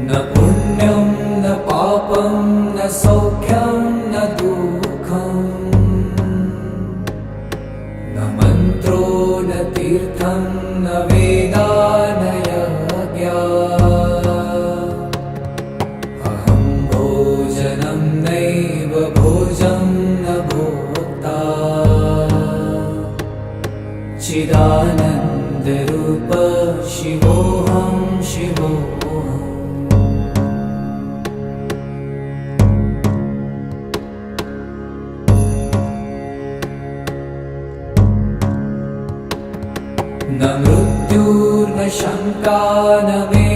न पुण्यं न पापं न सौख्यं न दुःखं न मन्त्रो न तीर्थं न वेदा न यज्ञा अहं भोजनं नैव भोजं न भोक्ता चिदानन्दरूप शिवोऽहं शिवोऽहम् न मृत्युर्न शङ्का न मे